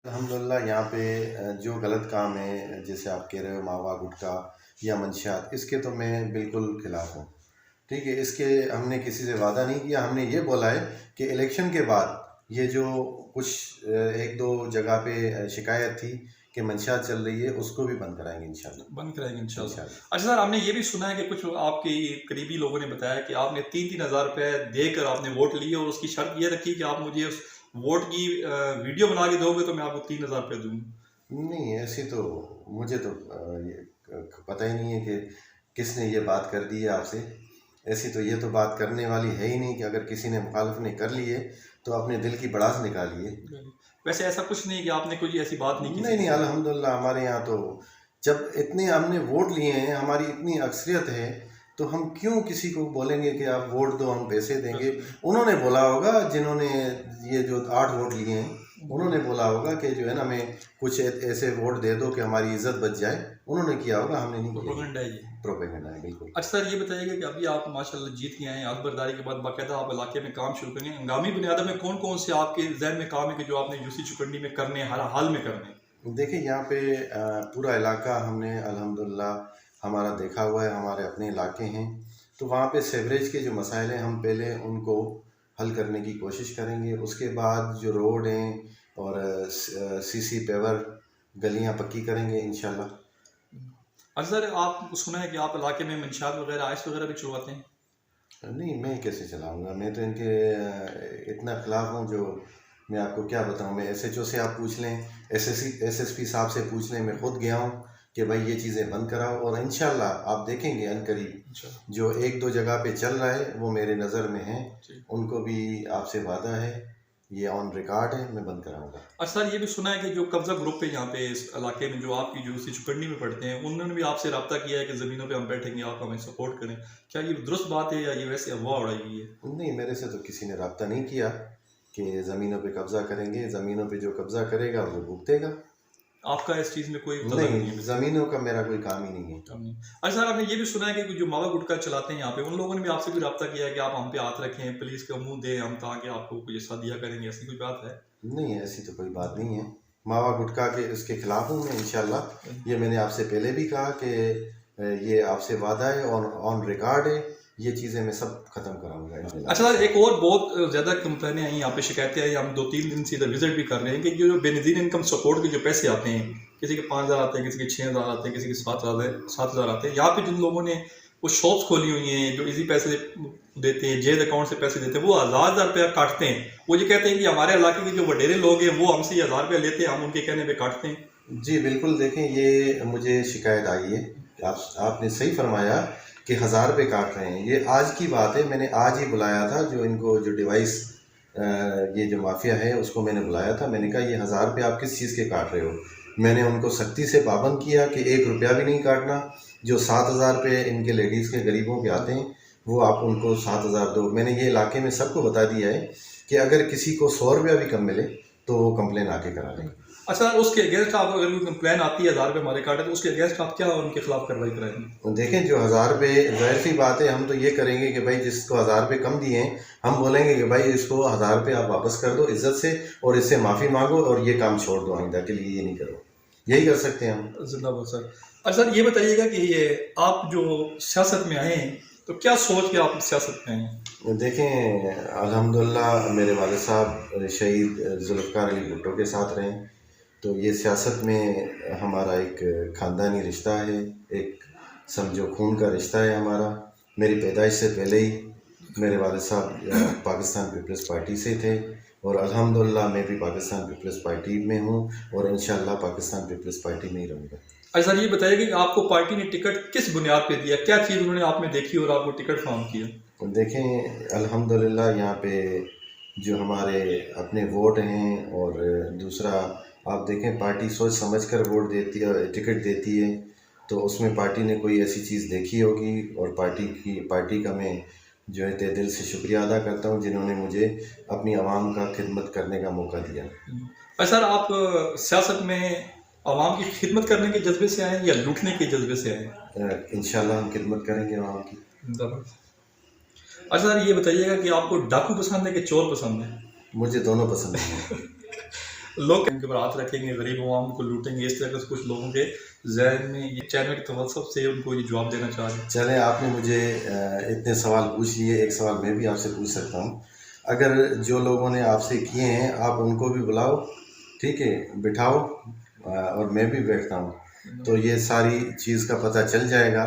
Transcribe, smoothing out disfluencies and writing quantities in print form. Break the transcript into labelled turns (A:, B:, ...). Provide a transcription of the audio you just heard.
A: الحمدللہ یہاں پہ جو غلط کام ہے جیسے آپ کہہ رہے ہو ماوا گٹکا یا منشیات، اس کے تو میں بالکل خلاف ہوں. ٹھیک ہے، اس کے ہم نے کسی سے وعدہ نہیں کیا. ہم نے یہ بولا ہے کہ الیکشن کے بعد یہ جو کچھ ایک دو جگہ پہ شکایت تھی کہ منشیات چل رہی ہے، اس کو بھی بند کرائیں گے انشاءاللہ.
B: بند کرائیں گے انشاءاللہ. اچھا سر، ہم نے یہ بھی سنا ہے کہ کچھ آپ کے قریبی لوگوں نے بتایا کہ آپ نے 3,000 روپے دے کر آپ نے ووٹ لیے اور اس کی شرط یہ رکھی کہ آپ مجھے اس ووٹ کی ویڈیو بنا کے دو گے تو میں آپ کو 3,000 روپے دوں.
A: نہیں، ایسی تو مجھے تو پتہ ہی نہیں ہے کہ کس نے یہ بات کر دی ہے آپ سے. ایسی تو یہ تو بات کرنے والی ہے ہی نہیں کہ اگر کسی نے مخالف نے کر لی ہے تو اپنے دل کی بڑاس نکالیے.
B: ویسے ایسا کچھ نہیں کہ آپ نے کوئی ایسی بات نہیں کی؟
A: نہیں، الحمدللہ ہمارے یہاں تو جب اتنے ہم نے ووٹ لیے ہیں، ہماری اتنی اکثریت ہے، تو ہم کیوں کسی کو بولیں گے کہ آپ ووٹ دو ہم پیسے دیں گے. انہوں نے بولا ہوگا، جنہوں نے یہ جو 8 ووٹ لیے ہیں انہوں نے بولا ہوگا کہ جو ہے نا ہمیں کچھ ایسے ووٹ دے دو کہ ہماری عزت بچ جائے. انہوں نے کیا ہوگا، ہم نے نہیں کیا.
B: پروپیگنڈا ہے یہ.
A: پروپیگنڈا ہے بالکل.
B: اچھا سر، یہ بتائیے گا کہ ابھی آپ ماشاءاللہ جیت کے آئے ہیں، برداری کے بعد باقاعدہ آپ علاقے میں کام شروع کریں گے. ہنگامی بنیادوں میں کون کون سے آپ کے ذہن میں کام ہے کہ جو آپ نے یوسی چکنڈی میں کرنے ہر حال میں کرنے؟
A: دیکھیں، یہاں پہ پورا علاقہ ہم نے الحمدللہ ہمارا دیکھا ہوا ہے، ہمارے اپنے علاقے ہیں، تو وہاں پہ سیوریج کے جو مسائل ہیں ہم پہلے ان کو حل کرنے کی کوشش کریں گے. اس کے بعد جو روڈ ہیں اور سی پیور گلیاں پکی کریں گے انشاءاللہ.
B: اچھا سر، آپ سنا ہے کہ آپ علاقے میں منشیات وغیرہ آئس وغیرہ بھی چلواتے ہیں؟
A: نہیں، میں کیسے چلاؤں گا؟ میں تو ان کے اتنا خلاف ہوں جو میں آپ کو کیا بتاؤں. میں ایس ایچ او سے آپ پوچھ لیں، ایس ایس پی صاحب سے پوچھ لیں. میں خود گیا ہوں کہ بھائی یہ چیزیں بند کراؤ، اور انشاءاللہ آپ دیکھیں گے عنقریب جو 1-2 جگہ پہ چل رہا ہے وہ میرے نظر میں ہیں، ان کو بھی آپ سے وعدہ ہے، یہ آن ریکارڈ ہے، میں بند کراؤں گا.
B: اچھا سر، یہ بھی سنا ہے کہ جو قبضہ گروپ ہے یہاں پہ اس علاقے میں جو آپ کی جو چکنڈی میں پڑھتے ہیں، انہوں نے بھی آپ سے رابطہ کیا ہے کہ زمینوں پہ ہم بیٹھیں گے، آپ ہمیں سپورٹ کریں. کیا یہ درست بات ہے یا یہ ویسے افواہ اڑائی گئی ہے؟
A: نہیں، میرے سے تو کسی نے رابطہ نہیں کیا کہ زمینوں پہ قبضہ کریں گے. زمینوں پہ جو قبضہ کرے گا وہ بھگتے گا.
B: آپ کا اس چیز میں کوئی
A: نہیں، زمینوں کا میرا کوئی کام ہی نہیں ہے.
B: اچھا سر، آپ نے یہ بھی سنا ہے کہ جو ماوا گٹکا چلاتے ہیں یہاں پہ، ان لوگوں نے بھی آپ سے بھی رابطہ کیا ہے کہ آپ ہم پہ ہاتھ رکھیں، پولیس کا منہ دیں ہم تاکہ آپ کو کوئی ایسا دیا کریں گے، ایسی کوئی بات ہے؟
A: نہیں، ایسی تو کوئی بات نہیں ہے. ماوا گٹکا کے اس کے خلاف ہوں میں انشاءاللہ. یہ میں نے آپ سے پہلے بھی کہا کہ یہ آپ سے وعدہ ہے اور آن ریکارڈ ہے، یہ چیزیں میں سب ختم کراؤں گا.
B: اچھا سر، ایک اور بہت زیادہ کمپلینیں آئیں یہاں پہ، شکایتیں آئی، ہم 2-3 دن سے ادھر وزٹ بھی کر رہے ہیں کہ جو بے نظیر انکم سپورٹ کے جو پیسے آتے ہیں، کسی کے 5,000 آتے ہیں، کسی کے 6,000 آتے ہیں، کسی کے 7,000 آتے ہیں. یہاں پہ جن لوگوں نے وہ شاپس کھولی ہوئی ہیں جو ایزی پیسے دیتے ہیں، جیز اکاؤنٹ سے پیسے دیتے ہیں، وہ 1,000 روپیہ کاٹتے ہیں. وہ یہ کہتے ہیں کہ ہمارے علاقے کے جو وڈیرے لوگ ہیں وہ ہم سے 1,000 روپیہ لیتے ہیں، ہم ان کے کہنے پہ کاٹتے ہیں.
A: جی بالکل. دیکھیں، یہ مجھے شکایت آئی ہے. آپ نے صحیح فرمایا کہ 1,000 روپے کاٹ رہے ہیں. یہ آج کی بات ہے. میں نے آج ہی بلایا تھا جو ان کو جو ڈیوائس یہ جو مافیا ہے اس کو میں نے بلایا تھا. میں نے کہا یہ 1,000 روپے آپ کس چیز کے کاٹ رہے ہو؟ میں نے ان کو سختی سے پابند کیا کہ 1 روپیہ بھی نہیں کاٹنا. جو 7,000 روپے ان کے لیڈیز کے غریبوں کے آتے ہیں وہ آپ ان کو 7,000 دو. میں نے یہ علاقے میں سب کو بتا دیا ہے کہ اگر کسی کو 100 روپیہ بھی کم ملے تو وہ کمپلین آ کے کرا لیں.
B: اچھا، اس کے اگینسٹ آپ اگر کوئی کمپلین آتی ہے 1,000 روپے ہمارے کاٹے تو اس کے اگینسٹ آپ کیا ان کے خلاف کارروائی کرائیں گے؟
A: دیکھیں، جو 1,000 روپے ظاہر سی بات ہے، ہم تو یہ کریں گے کہ بھائی جس کو 1,000 روپے کم دیے ہیں ہم بولیں گے کہ بھائی اس کو 1,000 روپے آپ واپس کر دو عزت سے، اور اس سے معافی مانگو اور یہ کام چھوڑ دو، آئندہ کے لیے یہ نہیں کرو. یہی کر سکتے ہیں ہم.
B: زندہ باد سر. اچھا سر، یہ بتائیے گا کہ یہ آپ جو سیاست میں آئے ہیں تو کیا سوچ کے آپ سیاست میں آئے ہیں؟
A: دیکھیں، الحمدللہ میرے والد صاحب شہید ذوالفقار علی بھٹو کے ساتھ رہے، تو یہ سیاست میں ہمارا ایک خاندانی رشتہ ہے، ایک سمجھو خون کا رشتہ ہے ہمارا. میری پیدائش سے پہلے ہی میرے والد صاحب پاکستان پیپلز پارٹی سے تھے، اور الحمدللہ میں بھی پاکستان پیپلز پارٹی میں ہوں، اور انشاءاللہ پاکستان پیپلز پارٹی میں ہی رہوں گا.
B: اچھا سر، یہ بتائیے کہ آپ کو پارٹی نے ٹکٹ کس بنیاد پہ دیا؟ کیا چیز انہوں نے آپ میں دیکھی اور آپ کو ٹکٹ فراہم کیا؟
A: دیکھیں، الحمدللہ یہاں پہ جو ہمارے اپنے ووٹ ہیں، اور دوسرا آپ دیکھیں پارٹی سوچ سمجھ کر ووٹ دیتی ہے، ٹکٹ دیتی ہے، تو اس میں پارٹی نے کوئی ایسی چیز دیکھی ہوگی، اور پارٹی کا میں جو ہے تہ دل سے شکریہ ادا کرتا ہوں جنہوں نے مجھے اپنی عوام کا خدمت کرنے کا موقع دیا.
B: اچھا سر، آپ سیاست میں عوام کی خدمت کرنے کے جذبے سے آئے ہیں یا لوٹنے کے جذبے سے آئے ہیں؟
A: انشاءاللہ ہم خدمت کریں گے عوام کی.
B: اچھا سر، یہ بتائیے گا کہ آپ کو ڈاکو پسند ہے کہ چور پسند ہے؟
A: مجھے دونوں پسند ہیں.
B: لوگ ان کے اوپر ہاتھ رکھیں گے، غریب عوام کو لوٹیں گے، اس طرح سے کچھ لوگوں کے ذہن میں یہ چینل کے توسط سے ان کو یہ جواب دینا چاہ رہے ہیں۔
A: چلیں، آپ نے مجھے اتنے سوال پوچھ لیے، ایک سوال میں بھی آپ سے پوچھ سکتا ہوں۔ اگر جو لوگوں نے آپ سے کیے ہیں آپ ان کو بھی بلاؤ، ٹھیک ہے، بٹھاؤ، اور میں بھی بیٹھتا ہوں، تو یہ ساری چیز کا پتہ چل جائے گا